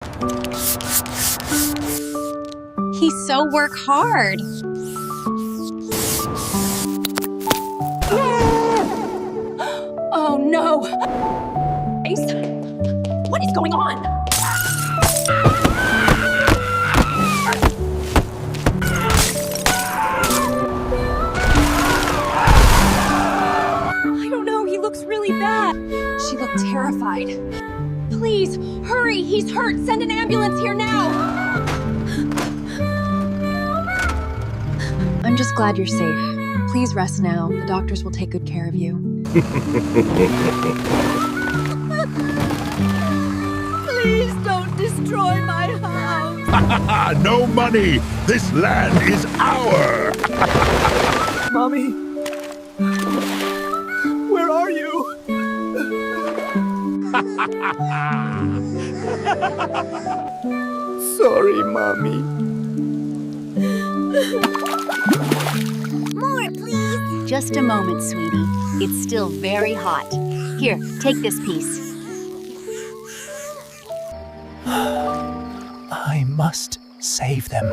He so work hard. Oh no! Ace, what is going on? I don't know, he looks really bad. She looked terrified. Please, hurry, he's hurt. Send an ambulance here now. I'm just glad you're safe. Please rest now. The doctors will take good care of you. Please don't destroy my house. No money! This land is our! Mommy, where are you? Sorry, Mommy. More, please. Just a moment, sweetie. It's still very hot. Here, take this piece. I must save them.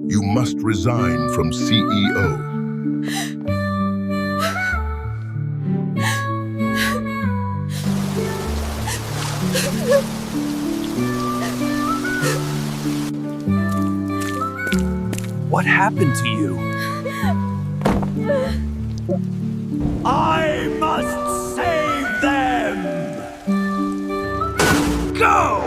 You must resign from CEO. What happened to you? I must save them! Go!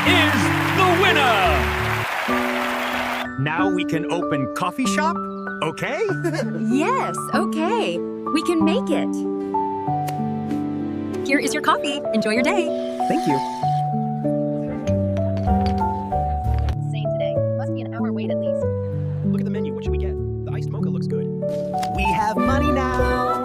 is the winner! Now we can open coffee shop, okay? Yes, okay. We can make it. Here is your coffee. Enjoy your day. Thank you. Same today. Must be an hour wait at least. Look at the menu. What should we get? The iced mocha looks good. We have money now!